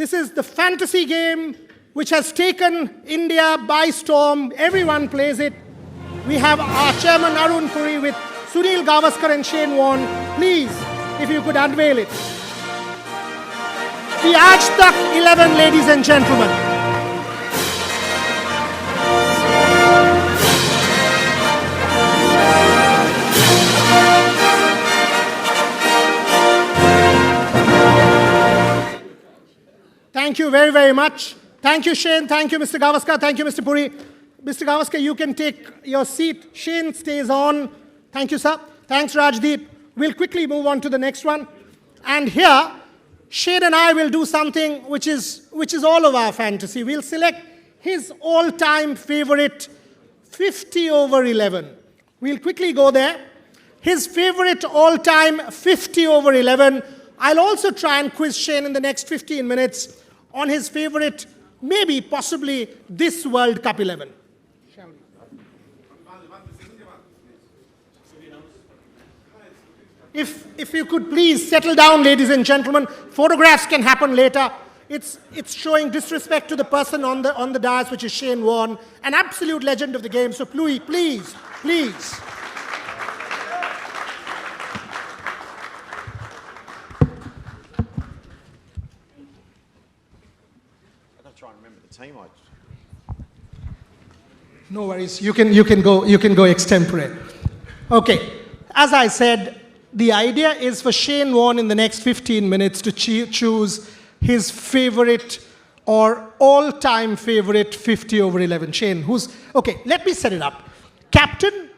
This is the fantasy game which has taken India by storm. Everyone plays it. We have our chairman Arun Puri with Sunil Gavaskar and Shane Warne. Please, if you could unveil it. The Aaj Tak 11, ladies and gentlemen. Thank you very, very much. Thank you, Shane. Thank you, Mr. Gavaskar. Thank you, Mr. Puri. Mr. Gavaskar, you can take your seat. Shane stays on. Thank you, sir. Thanks, Rajdeep. We'll quickly move on to the next one. And here, Shane and I will do something which is all of our fantasy. We'll select his all-time favorite 50 over 11. We'll quickly go there. His favorite all-time 50 over 11. I'll also try and quiz Shane in the next 15 minutes on his favorite, maybe, possibly, this World Cup 11. Shall we? If you could please settle down, ladies and gentlemen. Photographs can happen later. It's showing disrespect to the person on the dais, which is Shane Warne, an absolute legend of the game. So please. No worries. You can go extempore. Okay. As I said, the idea is for Shane Warne in the next 15 minutes to choose his favorite or all-time favorite 50 over 11. Shane, okay, let me set it up. Captain,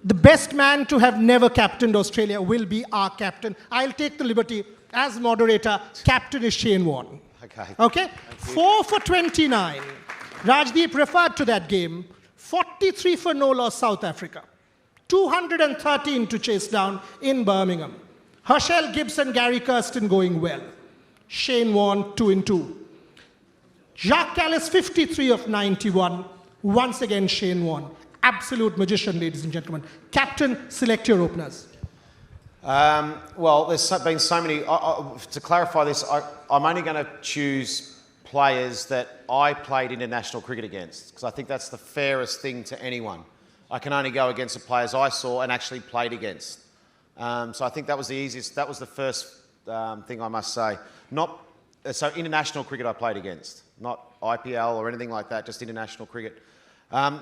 the best man to have never captained Australia will be our captain. I'll take the liberty as moderator. Captain is Shane Warne. Okay? 4 for 29. Rajdeep referred to that game. 43 for no loss, South Africa. 213 to chase down in Birmingham. Herschel Gibson, Gary Kirsten going well. Shane Warne 2-2. Jacques Callis 53 of 91. Once again Shane Warne. Absolute magician, ladies and gentlemen. Captain, select your openers. Well, there's been so many. To clarify this, I'm only going to choose players that I played international cricket against, because I think that's the fairest thing to anyone. I can only go against the players I saw and actually played against. So I think that was the easiest. That was the first thing I must say. So international cricket I played against, not IPL or anything like that, just international cricket.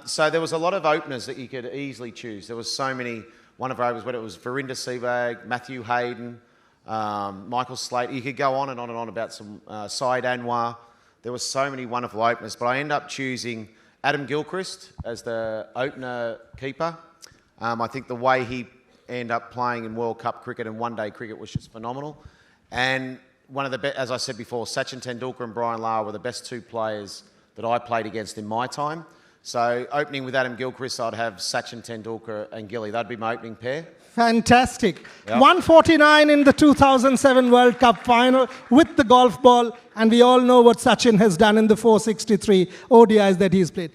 So there was a lot of openers that you could easily choose. There was so many. One of our openers, whether it was Verinder Sehwag, Matthew Hayden, Michael Slater. You could go on and on and on about some Syed Anwar. There were so many wonderful openers, but I ended up choosing Adam Gilchrist as the opener keeper. I think the way he ended up playing in World Cup cricket and one-day cricket was just phenomenal. And one of the best, as I said before, Sachin Tendulkar and Brian Lara were the best two players that I played against in my time. So opening with Adam Gilchrist, I'd have Sachin Tendulkar and Gilly. That'd be my opening pair. Fantastic. Yep. 149 in the 2007 World Cup final with the golf ball, and we all know what Sachin has done in the 463 ODIs that he's played.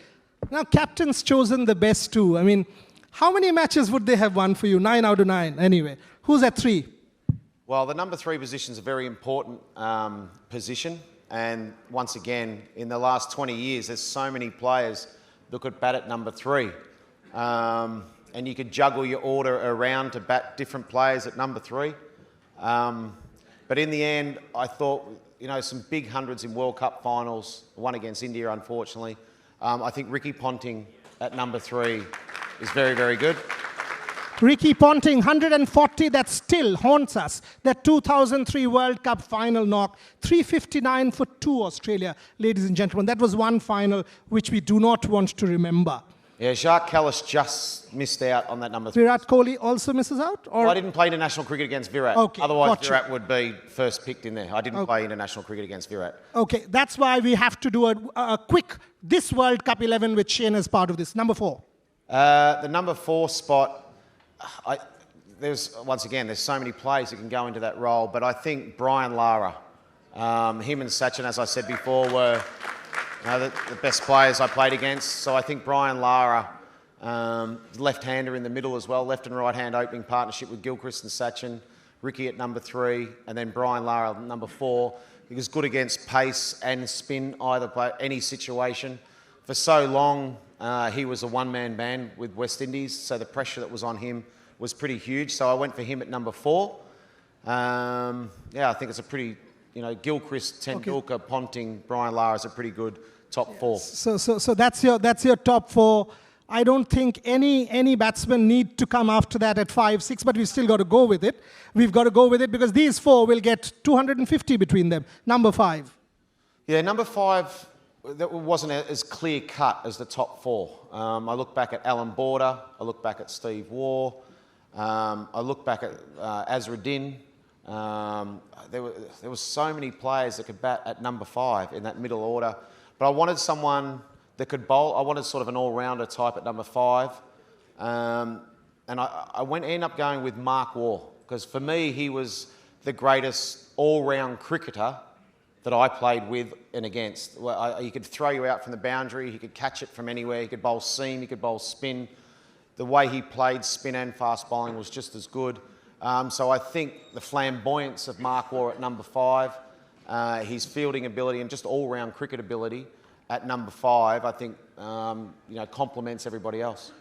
Now, captain's chosen the best two. I mean, how many matches would they have won for you? 9 out of 9, anyway. Who's at 3? Well, the number 3 position is a very important position, and once again, in the last 20 years, there's so many players that could bat at number 3. And you could juggle your order around to bat different players at number 3. But in the end, I thought, some big hundreds in World Cup finals, one against India, unfortunately. I think Ricky Ponting at number 3 is very, very good. Ricky Ponting, 140, that still haunts us. That 2003 World Cup final knock, 359 for 2 Australia, ladies and gentlemen. That was one final which we do not want to remember. Yeah, Jacques Callis just missed out on that number 3. Virat Kohli also misses out? Or? Well, I didn't play international cricket against Virat. Okay, otherwise, gotcha. Virat would be first picked in there. I didn't play international cricket against Virat. Okay, that's why we have to do a quick, this World Cup 11 with Shane as part of this. Number 4. The number 4 spot, there's so many players that can go into that role, but I think Brian Lara, him and Sachin, as I said before, were the best players I played against. So I think Brian Lara, left-hander in the middle as well, left and right-hand opening partnership with Gilchrist and Sachin, Ricky at number 3, and then Brian Lara at number 4. He was good against pace and spin, any situation. For so long, he was a one-man band with West Indies, so the pressure that was on him was pretty huge. So I went for him at number 4. I think it's a pretty, Gilchrist, Tendulkar, Ponting, Brian Lara is a pretty good top 4. So that's your top 4. I don't think any batsmen need to come after that at 5, 6, but we've still got to go with it. We've got to go with it because these 4 will get 250 between them. Number 5. Yeah, number 5, that wasn't as clear cut as the top 4. I look back at Alan Border. I look back at Steve Waugh. I look back at Azruddin. There were so many players that could bat at number 5 in that middle order. But I wanted someone that could bowl. I wanted sort of an all-rounder type at number 5. And I ended up going with Mark Waugh, because for me, he was the greatest all-round cricketer that I played with and against. He could throw you out from the boundary, he could catch it from anywhere, he could bowl seam, he could bowl spin. The way he played spin and fast bowling was just as good. So I think the flamboyance of Mark Waugh at number 5, his fielding ability and just all-round cricket ability at number 5, I think, complements everybody else.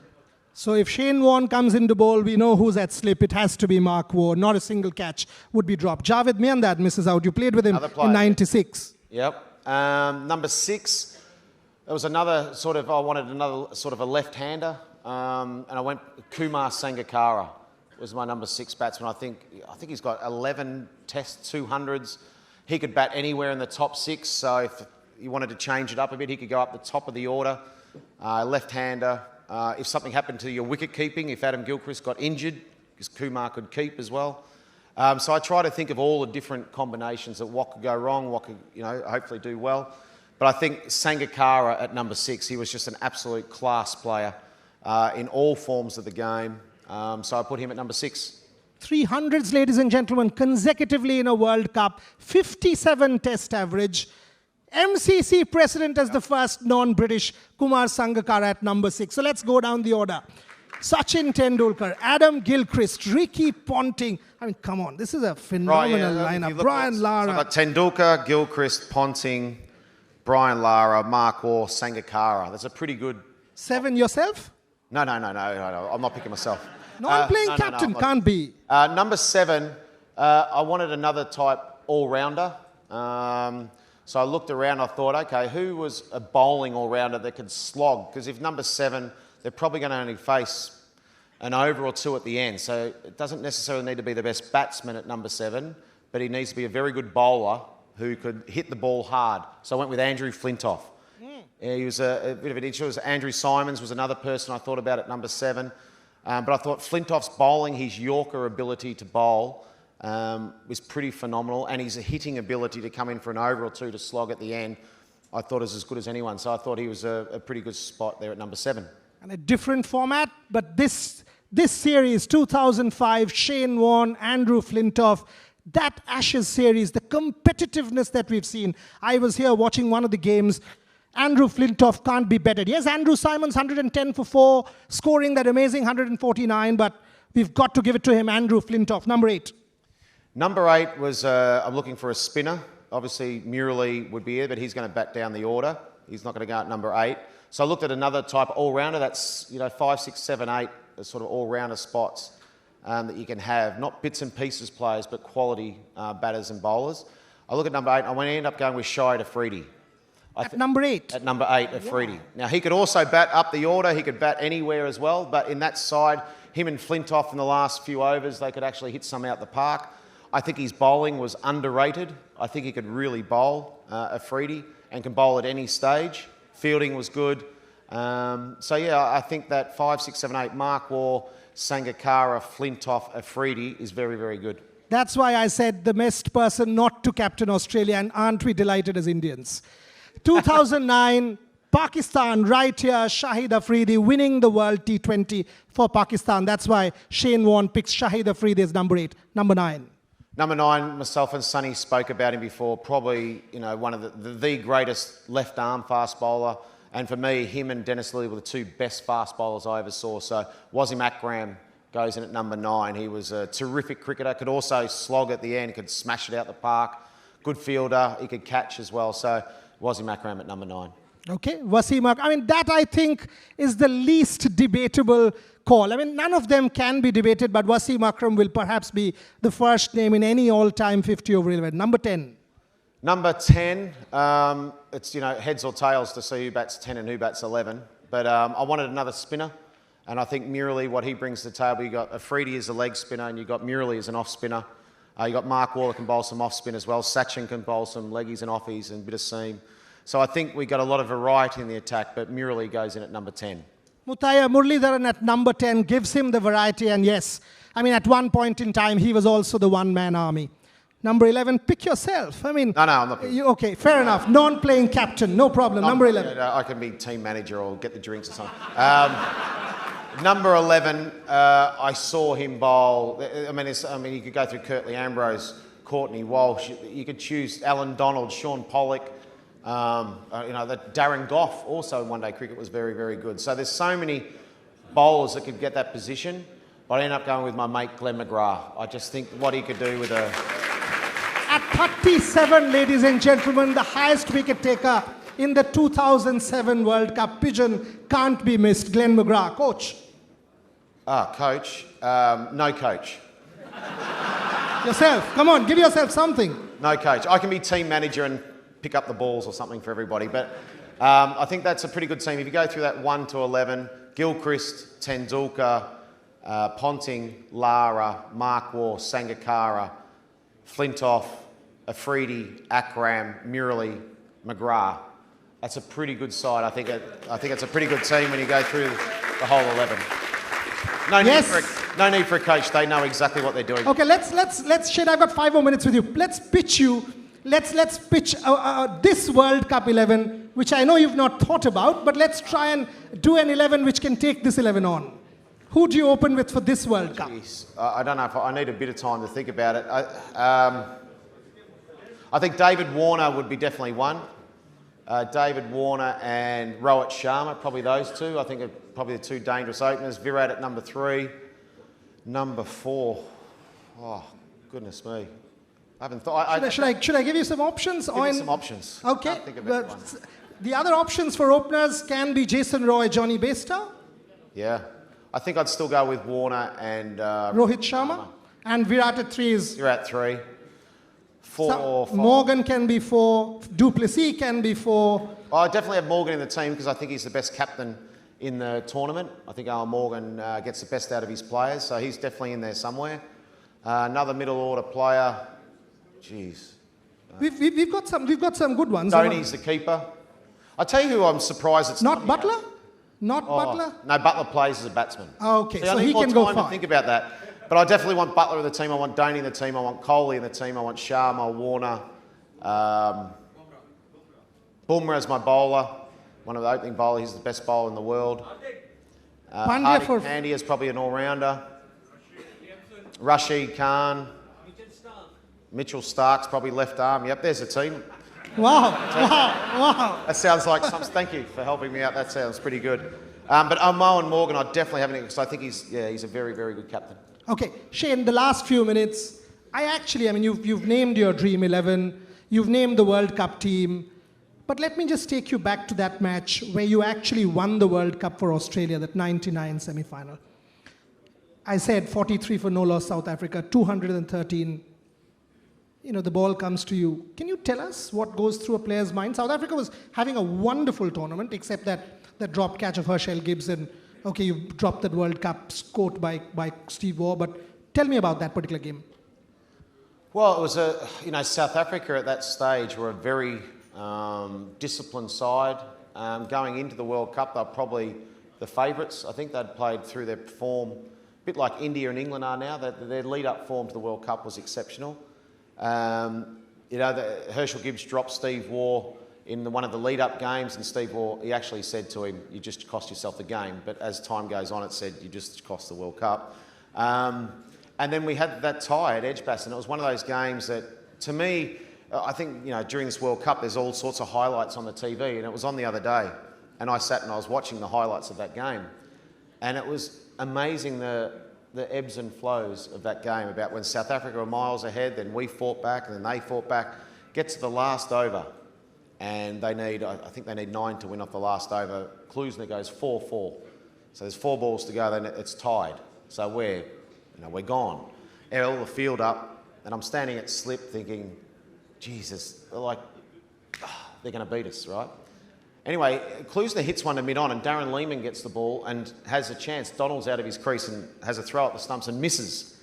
So if Shane Warne comes into bowl, we know who's at slip. It has to be Mark Waugh. Not a single catch would be dropped. Javed Miandad misses out. You played with him in 96. Yep. Number 6, there was another sort of, I wanted another sort of a left-hander. And I went Kumar Sangakkara was my number 6 batsman. I think he's got 11 Test 200s. He could bat anywhere in the top 6. So if you wanted to change it up a bit, he could go up the top of the order. Left-hander. If something happened to your wicket keeping, if Adam Gilchrist got injured, because Kumar could keep as well. So I try to think of all the different combinations of what could go wrong, what could, hopefully do well. But I think Sangakkara at number 6, he was just an absolute class player in all forms of the game. So I put him at number 6. 300s, ladies and gentlemen, consecutively in a World Cup, 57 test average. MCC president as the first non-British, Kumar Sangakkara at number 6. So let's go down the order. Sachin Tendulkar, Adam Gilchrist, Ricky Ponting. I mean, come on, this is a phenomenal lineup. Brian Lara. So I've got Tendulkar, Gilchrist, Ponting, Brian Lara, Mark Waugh, Sangakkara. That's a pretty good... 7 yourself? No. I'm not picking myself. Non-playing captain can't be. Number 7, I wanted another type all-rounder. So I looked around, I thought, okay, who was a bowling all-rounder that could slog? Because if number 7, they're probably going to only face an over or 2 at the end. So it doesn't necessarily need to be the best batsman at number 7, but he needs to be a very good bowler who could hit the ball hard. So I went with Andrew Flintoff. He was a bit of an issue. Andrew Simons was another person I thought about at number 7. But I thought Flintoff's bowling, his Yorker ability to bowl, was pretty phenomenal, and his hitting ability to come in for an over or 2 to slog at the end, I thought was as good as anyone. So I thought he was a pretty good spot there at number 7. And a different format, but this series, 2005, Shane Warne, Andrew Flintoff, that Ashes series, the competitiveness that we've seen. I was here watching one of the games. Andrew Flintoff can't be bettered. Yes, Andrew Simons, 110 for 4, scoring that amazing 149, but we've got to give it to him, Andrew Flintoff. Number 8. Number 8 was, I'm looking for a spinner. Obviously, Murali would be here, but he's going to bat down the order. He's not going to go at number 8. So I looked at another type of all-rounder. That's, 5, 6, 7, 8 sort of all-rounder spots that you can have. Not bits and pieces players, but quality batters and bowlers. I look at number 8. I end up going with Shahid Afridi. At number 8? At number 8, Afridi. Yeah. Now, he could also bat up the order. He could bat anywhere as well. But in that side, him and Flintoff in the last few overs, they could actually hit some out the park. I think his bowling was underrated. I think he could really bowl, Afridi, and can bowl at any stage. Fielding was good. I think that 5, 6, 7, 8, Mark Waugh, Sangakkara, Flintoff, Afridi is very, very good. That's why I said the best person not to captain Australia, and aren't we delighted as Indians? 2009, Pakistan, right here, Shahid Afridi winning the World T20 for Pakistan. That's why Shane Warne picks Shahid Afridi as number 8. Number 9. Number 9, myself and Sonny spoke about him before. Probably, one of the greatest left-arm fast bowler. And for me, him and Dennis Lillee were the 2 best fast bowlers I ever saw. So Wasim Akram goes in at number 9. He was a terrific cricketer. Could also slog at the end. Could smash it out the park. good fielder, he could catch as well. So Wasim Akram at number 9. Okay, Wasim Akram. I mean, that I think is the least debatable call. I mean, none of them can be debated, but Wasim Akram will perhaps be the first name in any all-time 50 over 11. Number 10. Number 10, it's, heads or tails to see who bats 10 and who bats 11. But I wanted another spinner. And I think Murali, what he brings to the table, you got Afridi as a leg spinner and you got Murali as an off spinner. You got Mark Waller can bowl some off spin as well. Sachin can bowl some leggies and offies and a bit of seam. So I think we got a lot of variety in the attack, but Murali goes in at number 10. Muthaiya Muralidharan at number 10 gives him the variety, and yes, I mean, at one point in time, he was also the one-man army. Number 11, pick yourself. I mean... No, I'm not picking. Okay, fair enough. Non-playing captain, no problem. Number 11. I can be team manager or get the drinks or something. Number 11, I saw him bowl. I mean, you could go through Curtly Ambrose, Courtney Walsh. You could choose Alan Donald, Sean Pollock. That Darren Gough also in one-day cricket was very, very good. So there's so many bowlers that could get that position. But I ended up going with my mate Glenn McGrath. I just think what he could do with a... At 37, ladies and gentlemen, the highest wicket taker in the 2007 World Cup. Pigeon can't be missed. Glenn McGrath. Coach. Coach. No coach. Yourself. Come on, give yourself something. No coach. I can be team manager and pick up the balls or something for everybody. But I think that's a pretty good team. If you go through that 1 to 11, Gilchrist, Tendulkar, Ponting, Lara, Mark Waugh, Sangakkara, Flintoff, Afridi, Akram, Murali, McGrath. That's a pretty good side. I think it's a pretty good team when you go through the whole 11. No need for a coach. They know exactly what they're doing. Okay, let's Shane, I've got 5 more minutes with you. Let's pitch pitch this World Cup 11, which I know you've not thought about, but let's try and do an 11 which can take this 11 on. Who do you open with for this World Cup? I don't know if I need a bit of time to think about it. I think David Warne would be definitely one. David Warne and Rohit Sharma, probably those two. I think are probably the two dangerous openers. Virat at number 3. Number 4. Oh, goodness me. I haven't thought. Should I give you some options? Give me some options. Okay. Can't think of anyone. The other options for openers can be Jason Roy, Johnny Bairstow. Yeah. I think I'd still go with Warne and... Rohit Sharma. And Virat at 3 is... Virat 3. 4 or 5. Morgan can be 4. Duplessis can be 4. I definitely have Morgan in the team because I think he's the best captain in the tournament. I think Alan Morgan gets the best out of his players, so he's definitely in there somewhere. Another middle order player... Jeez. We've got some good ones. Dhoni's the keeper. I tell you who I'm surprised it's not Butler. Butler. No, Butler plays as a batsman. Okay, so he can go far. I need more time to think about that. But I definitely want Butler in the team. I want Dhoni in the team. I want Kohli in the team. I want Sharma, Warner, Bumrah as my bowler. One of the opening bowlers. He's the best bowler in the world. Pandya is probably an all-rounder. Rashid Khan. Mitchell Stark's probably left arm. Yep, there's a team. Wow. That sounds like some... Thank you for helping me out. That sounds pretty good. But Mo and Morgan, I definitely haven't... Because I think he's a very, very good captain. Okay, Shane, the last few minutes, you've named your Dream 11, you've named the World Cup team, but let me just take you back to that match where you actually won the World Cup for Australia, that 99 semi-final. I said 43 for no loss South Africa, 213. The ball comes to you. Can you tell us what goes through a player's mind? South Africa was having a wonderful tournament, except that drop catch of Herschel Gibson. Okay, you dropped that World Cup scored by Steve Waugh, but tell me about that particular game. Well, it was South Africa at that stage were a very disciplined side. Going into the World Cup, they're probably the favourites. I think they'd played through their form, a bit like India and England are now. Their lead-up form to the World Cup was exceptional. Herschel Gibbs dropped Steve Waugh in one of the lead-up games, and Steve Waugh, he actually said to him, "You just cost yourself the game." But as time goes on, it said, "You just cost the World Cup." And then we had that tie at Edgbaston. It was one of those games that, to me, I think during this World Cup, there's all sorts of highlights on the TV, and it was on the other day, and I sat and I was watching the highlights of that game, and it was amazing the ebbs and flows of that game, about when South Africa were miles ahead, then we fought back, and then they fought back. Get to the last over, and I think they need 9 to win off the last over. Klusener goes 4-4. So there's 4 balls to go, then it's tied. So we're gone. All the field up, and I'm standing at slip thinking, Jesus, they're going to beat us, right? Anyway, Klusener hits one to mid-on, and Darren Lehman gets the ball and has a chance. Donald's out of his crease and has a throw at the stumps and misses.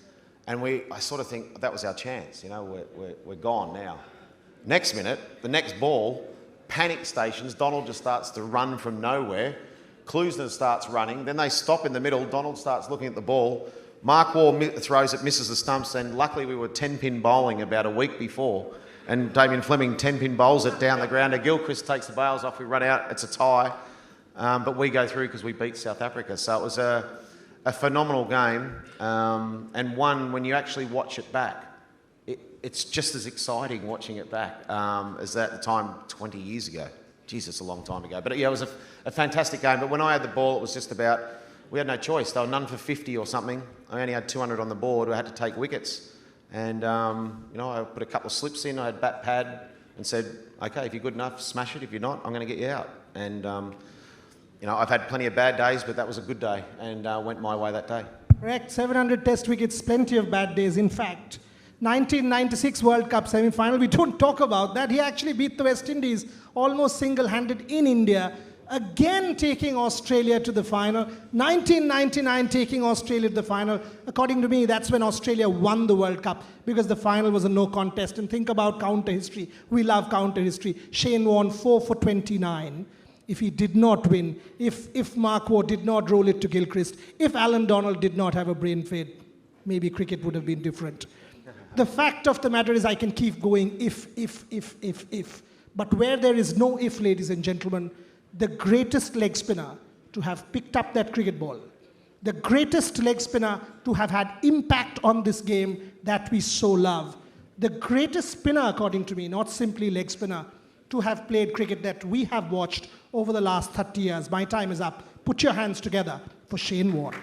And I sort of think that was our chance, we're gone now. Next minute, the next ball, panic stations, Donald just starts to run from nowhere. Klusener starts running, then they stop in the middle, Donald starts looking at the ball. Mark Waugh throws it, misses the stumps, and luckily we were 10-pin bowling about a week before, and Damien Fleming 10-pin bowls it down the grounder. Gilchrist takes the bails off, we run out, it's a tie, but we go through because we beat South Africa. So it was a phenomenal game, and one when you actually watch it back, it's just as exciting watching it back as at the time 20 years ago. Jesus, a long time ago. But yeah, it was a fantastic game. But when I had the ball, it was just about, we had no choice. They were none for 50 or something. I only had 200 on the board. I had to take wickets. And, I put a couple of slips in. I had bat pad and said, okay, if you're good enough, smash it. If you're not, I'm going to get you out. And, I've had plenty of bad days, but that was a good day and went my way that day. Correct. 700 test wickets, plenty of bad days. In fact, 1996 World Cup semi-final, we don't talk about that. He actually beat the West Indies almost single-handed in India, again taking Australia to the final. 1999 taking Australia to the final. According to me, that's when Australia won the World Cup, because the final was a no contest. And think about counter history. We love counter history. Shane Warne 4 for 29. If he did not win, if Mark Waugh did not roll it to Gilchrist, if Alan Donald did not have a brain fade, maybe cricket would have been different. The fact of the matter is I can keep going if. But where there is no if, ladies and gentlemen, the greatest leg spinner to have picked up that cricket ball, the greatest leg spinner to have had impact on this game that we so love, the greatest spinner, according to me, not simply leg spinner, to have played cricket that we have watched over the last 30 years. My time is up. Put your hands together for Shane Warne.